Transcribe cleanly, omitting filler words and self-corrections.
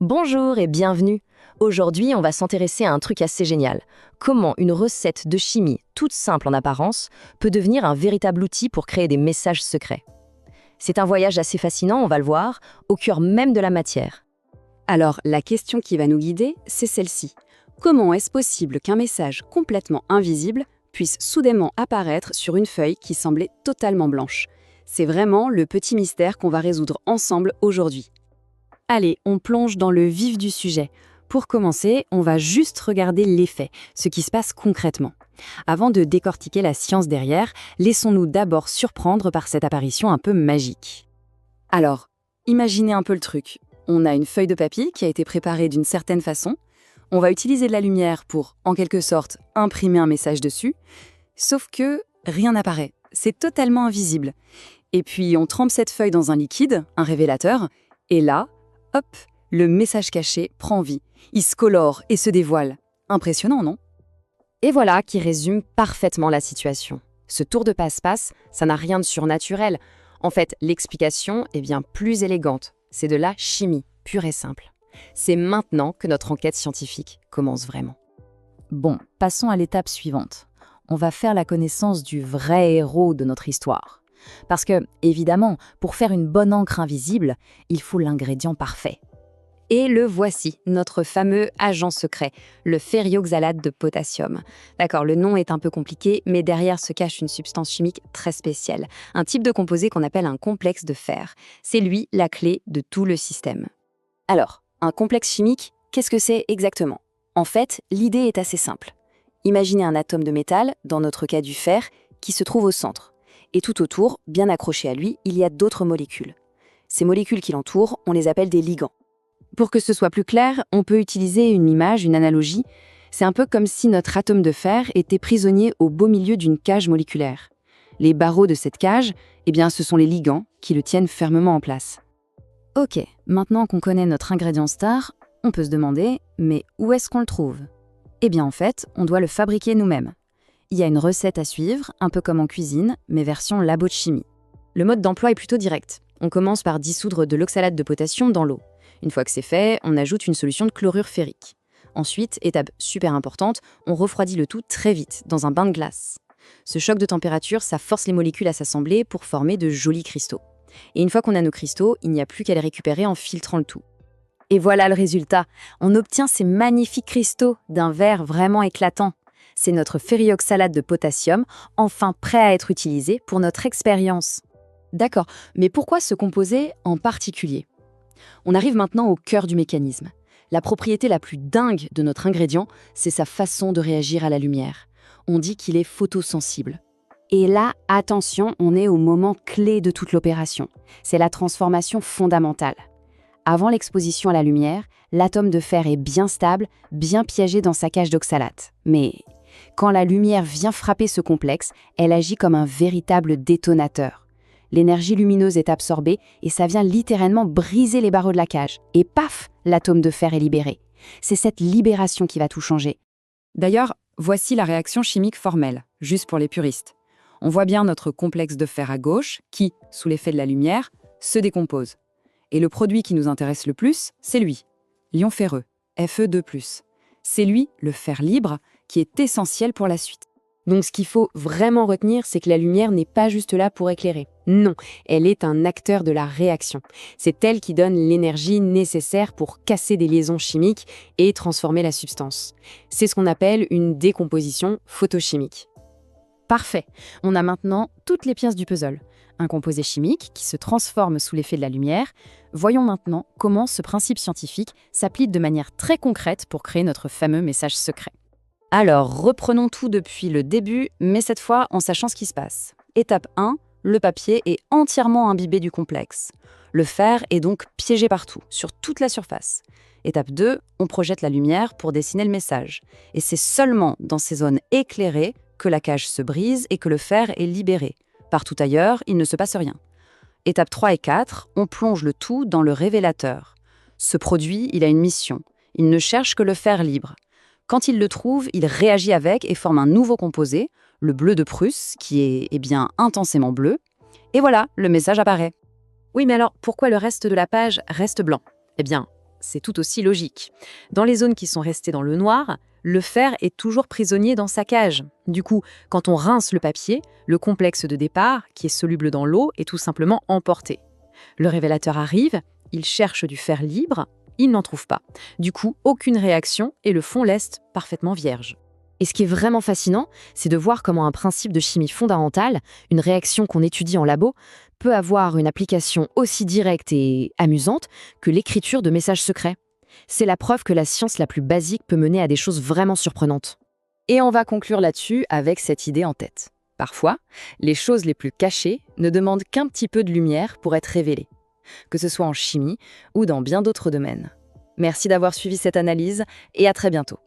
Bonjour et bienvenue. Aujourd'hui, on va s'intéresser à un truc assez génial. Comment une recette de chimie, toute simple en apparence, peut devenir un véritable outil pour créer des messages secrets. C'est un voyage assez fascinant, on va le voir, au cœur même de la matière. Alors, la question qui va nous guider, c'est celle-ci. Comment est-ce possible qu'un message complètement invisible puisse soudainement apparaître sur une feuille qui semblait totalement blanche? C'est vraiment le petit mystère qu'on va résoudre ensemble aujourd'hui. Allez, on plonge dans le vif du sujet. Pour commencer, on va juste regarder l'effet, ce qui se passe concrètement. Avant de décortiquer la science derrière, laissons-nous d'abord surprendre par cette apparition un peu magique. Alors, imaginez un peu le truc. On a une feuille de papier qui a été préparée d'une certaine façon. On va utiliser de la lumière pour, en quelque sorte, imprimer un message dessus. Sauf que rien n'apparaît. C'est totalement invisible. Et puis, on trempe cette feuille dans un liquide, un révélateur, et là, hop, le message caché prend vie. Il se colore et se dévoile. Impressionnant, non? Et voilà qui résume parfaitement la situation. Ce tour de passe-passe, ça n'a rien de surnaturel. En fait, l'explication est bien plus élégante. C'est de la chimie, pure et simple. C'est maintenant que notre enquête scientifique commence vraiment. Bon, passons à l'étape suivante. On va faire la connaissance du vrai héros de notre histoire. Parce que, évidemment, pour faire une bonne encre invisible, il faut l'ingrédient parfait. Et le voici, notre fameux agent secret, le ferrioxalate de potassium. D'accord, le nom est un peu compliqué, mais derrière se cache une substance chimique très spéciale, un type de composé qu'on appelle un complexe de fer. C'est lui la clé de tout le système. Alors, un complexe chimique, qu'est-ce que c'est exactement? En fait, l'idée est assez simple. Imaginez un atome de métal, dans notre cas du fer, qui se trouve au centre. Et tout autour, bien accroché à lui, il y a d'autres molécules. Ces molécules qui l'entourent, on les appelle des ligands. Pour que ce soit plus clair, on peut utiliser une image, une analogie. C'est un peu comme si notre atome de fer était prisonnier au beau milieu d'une cage moléculaire. Les barreaux de cette cage, ce sont les ligands qui le tiennent fermement en place. Ok, maintenant qu'on connaît notre ingrédient star, on peut se demander, mais où est-ce qu'on le trouve? En fait, on doit le fabriquer nous-mêmes. Il y a une recette à suivre, un peu comme en cuisine, mais version labo de chimie. Le mode d'emploi est plutôt direct. On commence par dissoudre de l'oxalate de potassium dans l'eau. Une fois que c'est fait, on ajoute une solution de chlorure ferrique. Ensuite, étape super importante, on refroidit le tout très vite, dans un bain de glace. Ce choc de température, ça force les molécules à s'assembler pour former de jolis cristaux. Et une fois qu'on a nos cristaux, il n'y a plus qu'à les récupérer en filtrant le tout. Et voilà le résultat. On obtient ces magnifiques cristaux d'un vert vraiment éclatant. C'est notre ferrioxalate de potassium, enfin prêt à être utilisé pour notre expérience. D'accord, mais pourquoi ce composé en particulier? On arrive maintenant au cœur du mécanisme. La propriété la plus dingue de notre ingrédient, c'est sa façon de réagir à la lumière. On dit qu'il est photosensible. Et là, attention, on est au moment clé de toute l'opération. C'est la transformation fondamentale. Avant l'exposition à la lumière, l'atome de fer est bien stable, bien piégé dans sa cage d'oxalate. Mais quand la lumière vient frapper ce complexe, elle agit comme un véritable détonateur. L'énergie lumineuse est absorbée et ça vient littéralement briser les barreaux de la cage. Et paf, l'atome de fer est libéré. C'est cette libération qui va tout changer. D'ailleurs, voici la réaction chimique formelle, juste pour les puristes. On voit bien notre complexe de fer à gauche qui, sous l'effet de la lumière, se décompose. Et le produit qui nous intéresse le plus, c'est lui, l'ion ferreux, Fe2+. C'est lui, le fer libre, qui est essentiel pour la suite. Donc ce qu'il faut vraiment retenir, c'est que la lumière n'est pas juste là pour éclairer. Non, elle est un acteur de la réaction. C'est elle qui donne l'énergie nécessaire pour casser des liaisons chimiques et transformer la substance. C'est ce qu'on appelle une décomposition photochimique. Parfait, on a maintenant toutes les pièces du puzzle. Un composé chimique qui se transforme sous l'effet de la lumière. Voyons maintenant comment ce principe scientifique s'applique de manière très concrète pour créer notre fameux message secret. Alors, reprenons tout depuis le début, mais cette fois en sachant ce qui se passe. Étape 1, le papier est entièrement imbibé du complexe. Le fer est donc piégé partout, sur toute la surface. Étape 2, on projette la lumière pour dessiner le message. Et c'est seulement dans ces zones éclairées que la cage se brise et que le fer est libéré. Partout ailleurs, il ne se passe rien. Étape 3 et 4, on plonge le tout dans le révélateur. Ce produit, il a une mission. Il ne cherche que le fer libre. Quand il le trouve, il réagit avec et forme un nouveau composé, le bleu de Prusse, qui est intensément bleu. Et voilà, le message apparaît. Oui, mais alors pourquoi le reste de la page reste blanc? c'est tout aussi logique. Dans les zones qui sont restées dans le noir, le fer est toujours prisonnier dans sa cage. Du coup, quand on rince le papier, le complexe de départ, qui est soluble dans l'eau, est tout simplement emporté. Le révélateur arrive, il cherche du fer libre, il n'en trouve pas. Du coup, aucune réaction et le fond reste parfaitement vierge. Et ce qui est vraiment fascinant, c'est de voir comment un principe de chimie fondamentale, une réaction qu'on étudie en labo, peut avoir une application aussi directe et amusante que l'écriture de messages secrets. C'est la preuve que la science la plus basique peut mener à des choses vraiment surprenantes. Et on va conclure là-dessus avec cette idée en tête. Parfois, les choses les plus cachées ne demandent qu'un petit peu de lumière pour être révélées, que ce soit en chimie ou dans bien d'autres domaines. Merci d'avoir suivi cette analyse et à très bientôt.